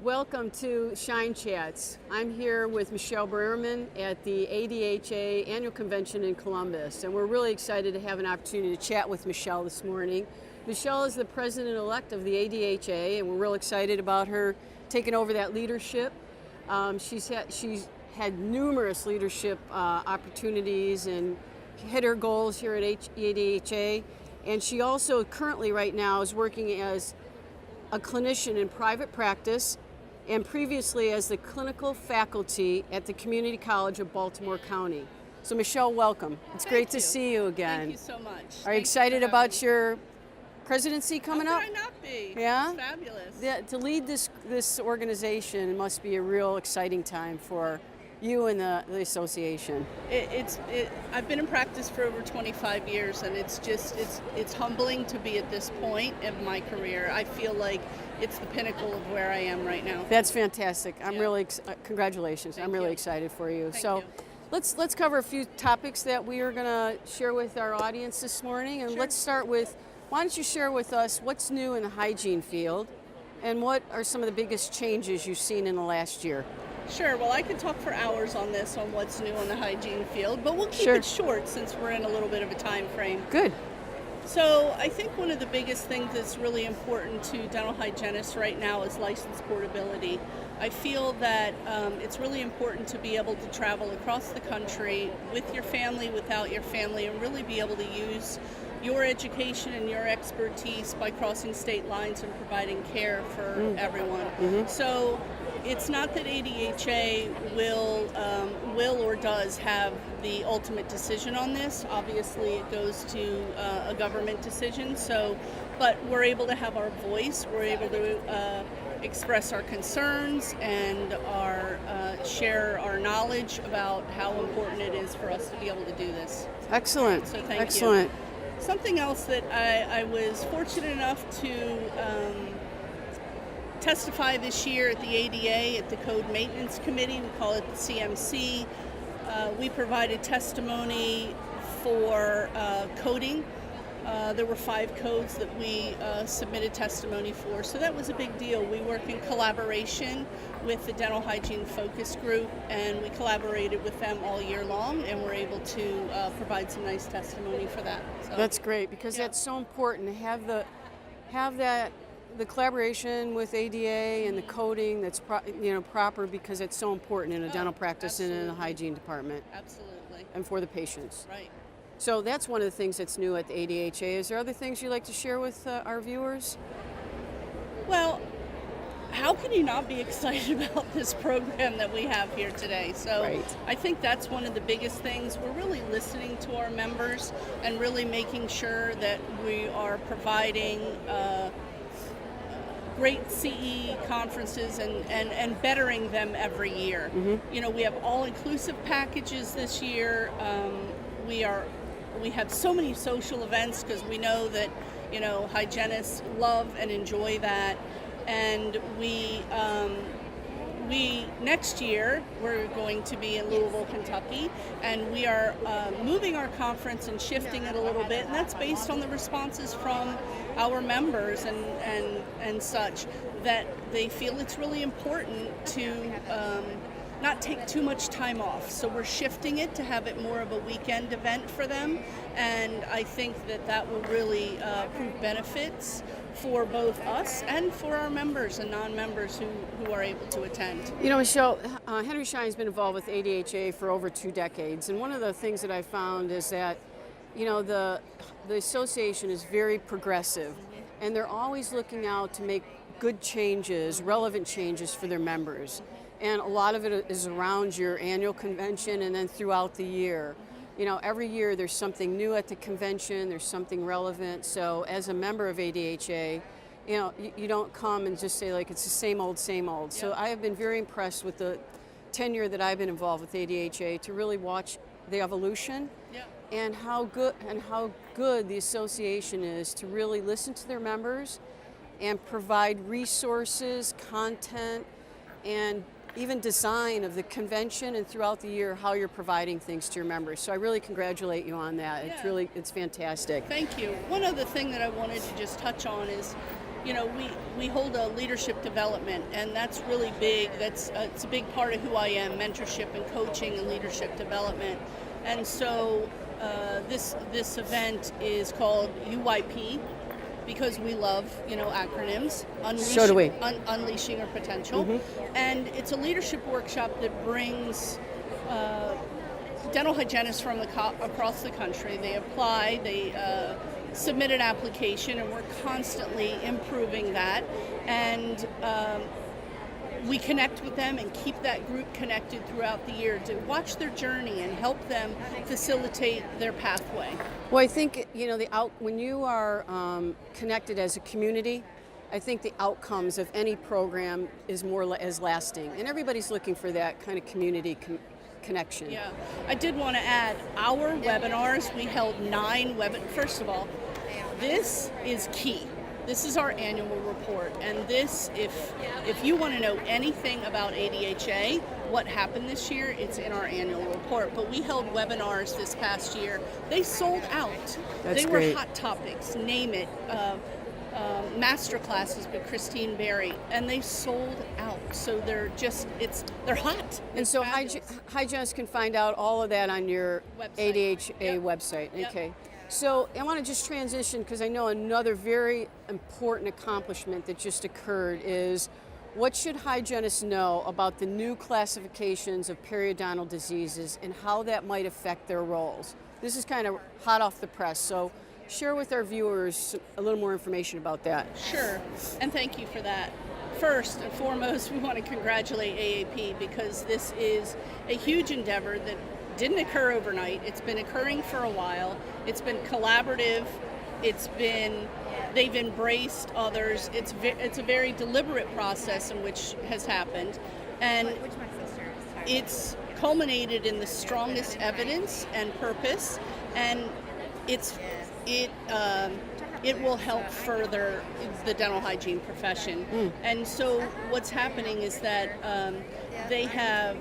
Welcome to Shine Chats. I'm here with Michelle Bremerman at the ADHA Annual Convention in Columbus, and we're really excited to have an opportunity to chat with Michelle this morning. Michelle is the president-elect of the ADHA, and we're real excited about her taking over that leadership. She's had numerous leadership opportunities and hit her goals here at ADHA, and she also currently right now is working as a clinician in private practice and previously as the clinical faculty at the Community College of Baltimore County. So Michelle, welcome. It's great to see you again. Thank you so much. Are you excited about your presidency coming up? How could I not be? Yeah? It's fabulous. Yeah, to lead this organization, it must be a real exciting time for you and the association. I've been in practice for over 25 years, and it's humbling to be at this point of my career. I feel like it's the pinnacle of where I am right now. That's fantastic. I'm really congratulations. Thank I'm really you. excited for you. Thank So, you. let's cover a few topics that we are going to share with our audience this morning, and Sure. let's start with, why don't you share with us what's new in the hygiene field, and what are some of the biggest changes you've seen in the last year? Sure. Well, I could talk for hours on this, on what's new in the hygiene field, but we'll keep Sure. it short since we're in a little bit of a time frame. Good. So I think one of the biggest things that's really important to dental hygienists right now is license portability. I feel that it's really important to be able to travel across the country with your family, without your family, and really be able to use your education and your expertise by crossing state lines and providing care for everyone. So it's not that ADHA will or does have the ultimate decision on this. Obviously, it goes to a government decision. But we're able to have our voice. We're able to express our concerns and share our knowledge about how important it is for us to be able to do this. Excellent. So thank Excellent. you. Something else that I was fortunate enough to testify this year at the ADA, at the Code Maintenance Committee, we call it the CMC. We provided testimony for coding. There were 5 codes that we submitted testimony for, so that was a big deal. We work in collaboration with the Dental Hygiene Focus Group, and we collaborated with them all year long, and we're able to provide some nice testimony for that. So, That's great, because that's so important to have the collaboration with ADA and the coding that's proper, because it's so important in a dental practice and in the hygiene department. Absolutely. And for the patients. Right. So that's one of the things that's new at the ADHA. Is there other things you'd like to share with our viewers? Well, how can you not be excited about this program that we have here today? So Right. I think that's one of the biggest things. We're really listening to our members and really making sure that we are providing great CE conferences and bettering them every year. You know, we have all-inclusive packages this year. We have so many social events because we know that, hygienists love and enjoy that. And we next year, we're going to be in Louisville, Kentucky, and we are moving our conference and shifting it a little bit, and that's based on the responses from our members and such, that they feel it's really important to not take too much time off. So we're shifting it to have it more of a weekend event for them, and I think that will really prove benefits for both us and for our members and non-members who are able to attend. Michelle, Henry Schein's been involved with ADHA for over 2 decades, and one of the things that I found is that, the association is very progressive, and they're always looking out to make good changes, relevant changes for their members. And a lot of it is around your annual convention and then throughout the year. Every year there's something new at the convention, there's something relevant. So as a member of ADHA, you don't come and just say like it's the same old, same old. Yeah. So I have been very impressed with the tenure that I've been involved with ADHA to really watch the evolution. Yeah. And how good the association is to really listen to their members and provide resources, content, and even design of the convention and throughout the year, how you're providing things to your members. So I really congratulate you on that. Yeah. It's fantastic. Thank you. One other thing that I wanted to just touch on is we hold a leadership development, and that's really big. It's a big part of who I am: mentorship and coaching and leadership development. And so this event is called UYP because we love acronyms. So do we. Unleashing Our Potential, and it's a leadership workshop that brings dental hygienists from across the country. They apply, they submit an application, and we're constantly improving that. And we connect with them and keep that group connected throughout the year to watch their journey and help them facilitate their pathway. Well, I think when you are connected as a community, I think the outcomes of any program is more as lasting, and everybody's looking for that kind of community connection. Yeah, I did want to add our webinars. We held 9 webinars. First of all, this is key. This is our annual report, and this, if you want to know anything about ADHA, what happened this year, it's in our annual report. But we held webinars this past year. They sold out. That's they great. were hot topics, name it, master classes by Christine Berry, and they sold out. So they're hot. And so hygienists can find out all of that on your Website. ADHA website. Yep. Okay. So I want to just transition, because I know another very important accomplishment that just occurred is, what should hygienists know about the new classifications of periodontal diseases and how that might affect their roles? This is kind of hot off the press, so share with our viewers a little more information about that. Sure, and thank you for that. First and foremost, we want to congratulate AAP because this is a huge endeavor that didn't occur overnight. It's been occurring for a while. It's been collaborative. They've embraced others. It's a very deliberate process in which has happened, and it's culminated in the strongest evidence and purpose, and it will help further the dental hygiene profession. And so what's happening is that they have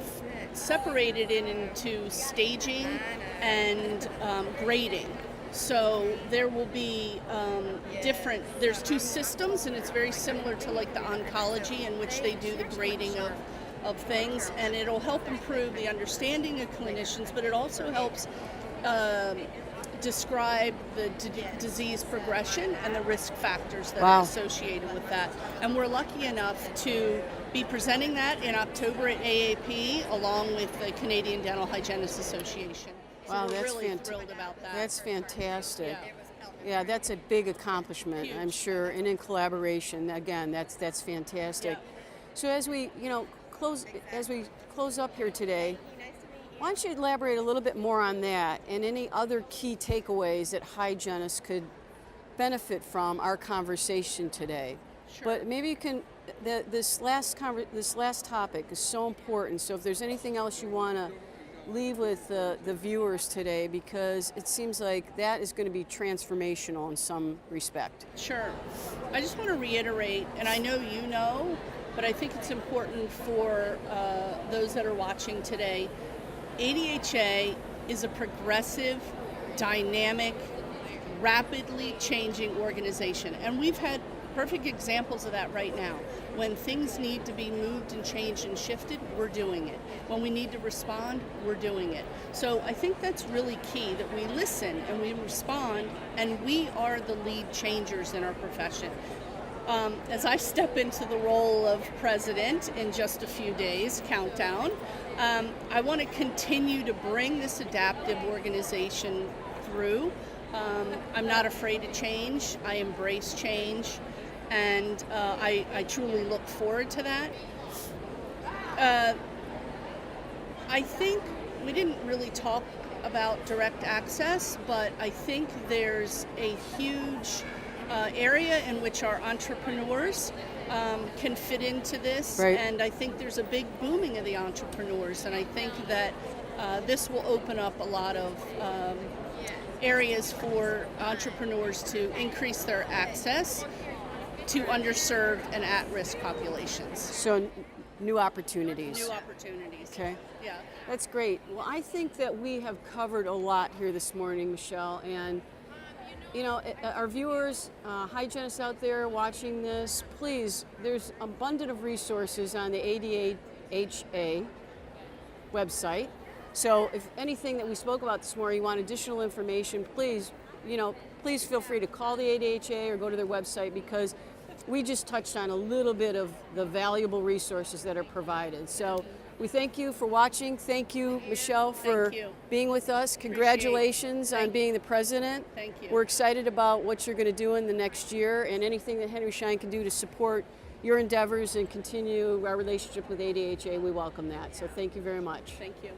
separated it into staging and grading. So there will be there's 2 systems, and it's very similar to like the oncology, in which they do the grading of things, and it'll help improve the understanding of clinicians, but it also helps describe the disease progression and the risk factors that are associated with that. And we're lucky enough to be presenting that in October at AAP along with the Canadian Dental Hygienists Association. So Wow, we're that's really thrilled about that. That's fantastic. Yeah. Yeah, that's a big accomplishment, Huge. I'm sure, and in collaboration. Again, that's fantastic. Yeah. So as we close up here today, why don't you elaborate a little bit more on that and any other key takeaways that hygienists could benefit from our conversation today? Sure. But maybe you can. This last topic is so important. So if there's anything else you want to leave with the viewers today, because it seems like that is going to be transformational in some respect. Sure. I just want to reiterate, and I know you know, but I think it's important for those that are watching today. ADHA is a progressive, dynamic, rapidly changing organization, and we've had perfect examples of that right now. When things need to be moved and changed and shifted, we're doing it. When we need to respond, we're doing it. So I think that's really key, that we listen and we respond, and we are the lead changers in our profession. As I step into the role of president in just a few days, countdown, I want to continue to bring this adaptive organization through. I'm not afraid to change. I embrace change, and I truly look forward to that. I think we didn't really talk about direct access, but I think there's a huge area in which our entrepreneurs can fit into this, right. And I think there's a big booming of the entrepreneurs, and I think that this will open up a lot of areas for entrepreneurs to increase their access to underserved and at-risk populations. So new opportunities. New opportunities. Okay. Yeah. That's great. Well, I think that we have covered a lot here this morning, Michelle, and our viewers, hygienists out there watching this, please, there's abundant of resources on the ADHA website. So if anything that we spoke about this morning, you want additional information, please, please feel free to call the ADHA or go to their website, because we just touched on a little bit of the valuable resources that are provided. So we thank you for watching. Thank you, Michelle, for being with us. Congratulations on being the president. Thank you. We're excited about what you're going to do in the next year, and anything that Henry Schein can do to support your endeavors and continue our relationship with ADHA, we welcome that. So thank you very much. Thank you.